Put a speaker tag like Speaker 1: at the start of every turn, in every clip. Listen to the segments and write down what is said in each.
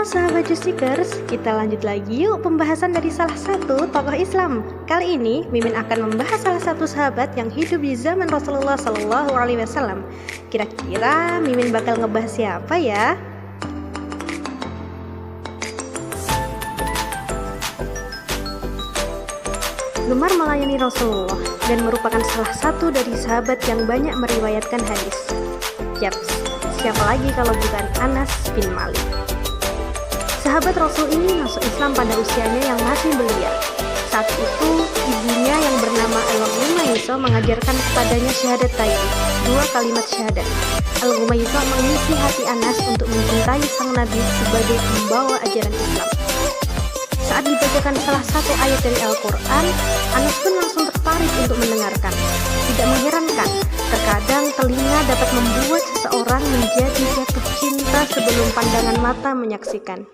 Speaker 1: sahabat Justikers, kita lanjut lagi yuk pembahasan dari salah satu tokoh Islam. Kali ini Mimin akan membahas salah satu sahabat yang hidup di zaman Rasulullah SAW. Kira-kira Mimin bakal ngebahas siapa ya? Gemar melayani Rasulullah dan merupakan salah satu dari sahabat yang banyak meriwayatkan hadis. Yaps, siapa lagi kalau bukan Anas bin Malik. Sahabat Rasul ini masuk Islam pada usianya yang masih belia. Saat itu, ibunya yang bernama Al-Ghumayso mengajarkan kepadanya syahadatain, 2 kalimat syahadat. Al-Ghumayso mengisi hati Anas untuk mencintai sang Nabi sebagai pembawa ajaran Islam. Saat dibacakan salah satu ayat dari Al-Quran, Anas pun langsung tertarik untuk mendengarkan. Tidak mengherankan, terkadang telinga dapat membuat seseorang menjadi jatuh cinta sebelum pandangan mata menyaksikan.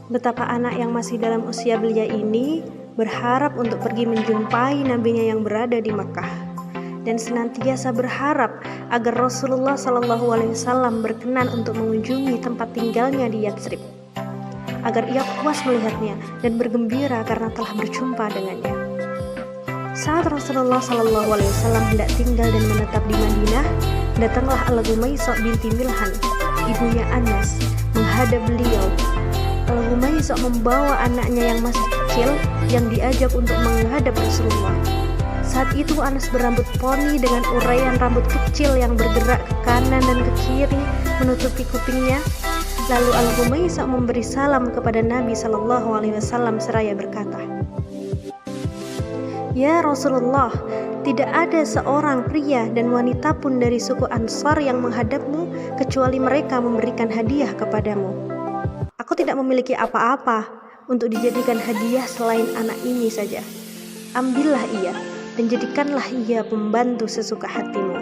Speaker 1: Betapa anak yang masih dalam usia belia ini berharap untuk pergi menjumpai nabinya yang berada di Makkah, dan senantiasa berharap agar Rasulullah SAW berkenan untuk mengunjungi tempat tinggalnya di Yatsrib, agar ia puas melihatnya dan bergembira karena telah berjumpa dengannya. Saat Rasulullah SAW hendak tinggal dan menetap di Madinah, datanglah Al-Ghumayso binti Milhan, ibunya Anas, menghadap beliau. Al-Ghumayso membawa anaknya yang masih kecil yang diajak untuk menghadap Rasulullah. Saat itu Anas berambut poni dengan uraian rambut kecil yang bergerak ke kanan dan ke kiri menutupi kupingnya. Lalu Al-Ghumayso memberi salam kepada Nabi SAW seraya berkata, "Ya Rasulullah, tidak ada seorang pria dan wanita pun dari suku Ansar yang menghadapmu kecuali mereka memberikan hadiah kepadamu. Aku tidak memiliki apa-apa untuk dijadikan hadiah selain anak ini saja. Ambillah ia dan jadikanlah ia pembantu sesuka hatimu."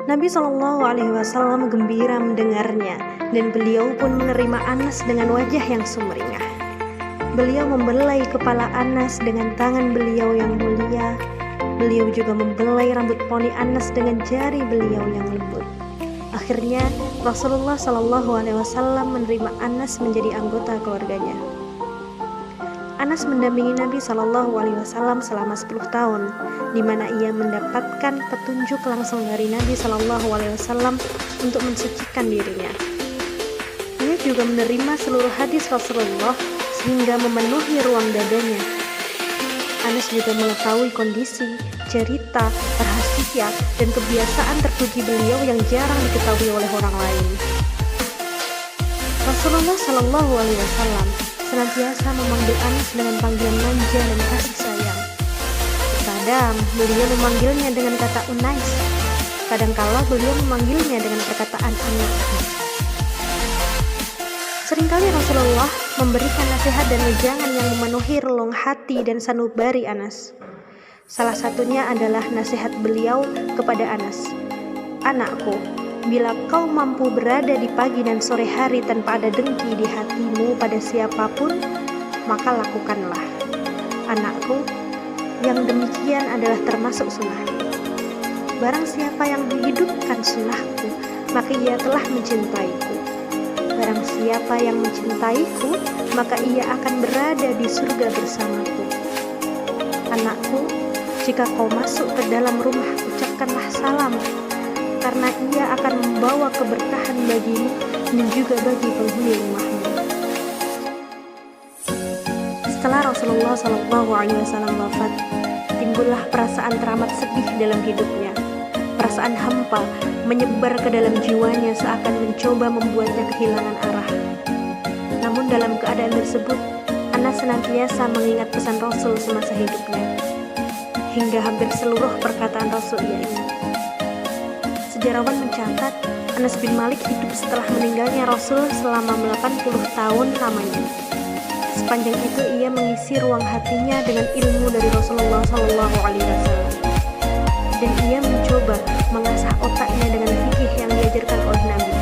Speaker 1: Nabi SAW gembira mendengarnya dan beliau pun menerima Anas dengan wajah yang sumringah. Beliau membelai kepala Anas dengan tangan beliau yang mulia. Beliau juga membelai rambut poni Anas dengan jari beliau yang lembut. Akhirnya Rasulullah SAW menerima Anas menjadi anggota keluarganya. Anas mendampingi Nabi SAW selama 10 tahun, di mana ia mendapatkan petunjuk langsung dari Nabi SAW untuk mensucikan dirinya. Ia juga menerima seluruh hadis Rasulullah sehingga memenuhi ruang dadanya. Anas juga mengetahui kondisi, cerita, rahasia, dan kebiasaan terpuji beliau yang jarang diketahui oleh orang lain. Rasulullah SAW senantiasa memanggil Anas dengan panggilan manja dan kasih sayang. Kadang beliau memanggilnya dengan kata Unais, kadangkala beliau memanggilnya dengan perkataan anak. Seringkali Rasulullah memberikan nasihat dan wejangan yang memenuhi relung hati dan sanubari Anas. Salah satunya adalah nasihat beliau kepada Anas, "Anakku, bila kau mampu berada di pagi dan sore hari tanpa ada dengki di hatimu pada siapapun, maka lakukanlah. Anakku, yang demikian adalah termasuk sunnahku. Barang siapa yang menghidupkan sunnahku, maka ia telah mencintaiku. Barang siapa yang mencintaiku, maka ia akan berada di surga bersamaku. Anakku, jika kau masuk ke dalam rumah, ucapkanlah salam, karena ia akan membawa keberkahan bagimu dan juga bagi penghuni rumahmu." Setelah Rasulullah SAW wafat, timbullah perasaan teramat sedih dalam hidupnya. Perasaan hampa menyebar ke dalam jiwanya seakan mencoba membuatnya kehilangan arah. Namun dalam keadaan tersebut, Anas senantiasa mengingat pesan Rasul semasa hidupnya. Hingga hampir seluruh perkataan Rasul ia ingat. Sejarawan mencatat, Anas bin Malik hidup setelah meninggalnya Rasul selama 80 tahun lamanya. Sepanjang itu ia mengisi ruang hatinya dengan ilmu dari Rasulullah SAW. Dan ia mencoba mengasah otaknya dengan fikih yang diajarkan oleh Nabi.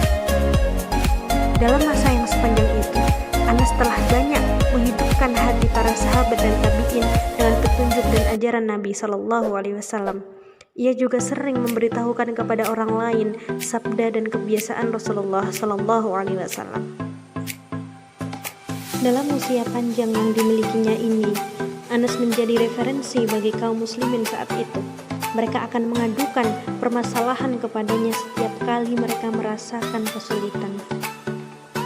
Speaker 1: Dalam masa yang sepanjang itu, Anas telah banyak menghidupkan hati para sahabat dan tabi'in dengan petunjuk dan ajaran Nabi SAW. Ia juga sering memberitahukan kepada orang lain sabda dan kebiasaan Rasulullah Shallallahu Alaihi Wasallam. Dalam usia panjang yang dimilikinya ini, Anas menjadi referensi bagi kaum muslimin saat itu. Mereka akan mengadukan permasalahan kepadanya setiap kali mereka merasakan kesulitan.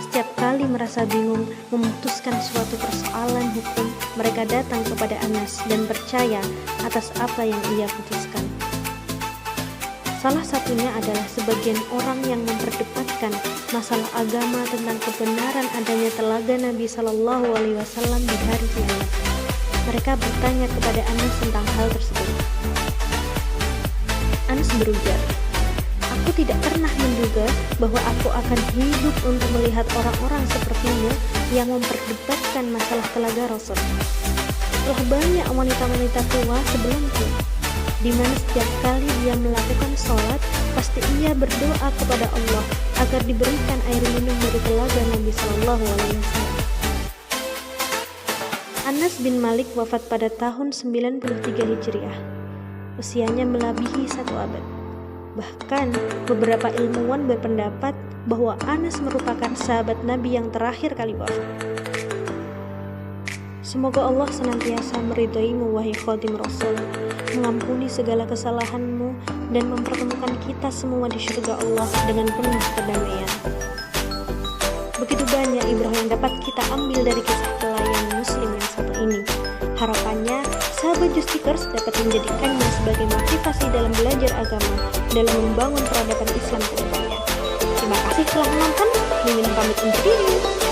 Speaker 1: Setiap kali merasa bingung memutuskan suatu persoalan hukum, mereka datang kepada Anas dan percaya atas apa yang ia putuskan. Salah satunya adalah sebagian orang yang memperdebatkan masalah agama tentang kebenaran adanya telaga Nabi Shallallahu Alaihi Wasallam di hari kiamat. Mereka bertanya kepada Anas tentang hal tersebut. Anas berujar, "Aku tidak pernah menduga bahwa aku akan hidup untuk melihat orang-orang sepertimu yang memperdebatkan masalah telaga Rasul. Telah banyak wanita-wanita tua sebelumku, di mana setiap kali dia melakukan sholat, pasti ia berdoa kepada Allah agar diberikan air minum dari telaga Nabi Shallallahu Alaihi Wasallam." Anas bin Malik wafat pada tahun 93 Hijriah. Usianya melebihi 1 abad. Bahkan beberapa ilmuwan berpendapat bahwa Anas merupakan sahabat Nabi yang terakhir kali wafat. Semoga Allah senantiasa meridhoimu wahai khadim Rasul, mengampuni segala kesalahanmu dan mempertemukan kita semua di surga Allah dengan penuh kedamaian. Begitu banyak ibrah yang dapat kita ambil dari kisah pelayan muslim yang satu ini. Harapannya, sahabat Justikers dapat menjadikannya sebagai motivasi dalam belajar agama dalam membangun peradaban Islam ke depannya. Terima kasih telah menonton. Mimin pamit undur diri.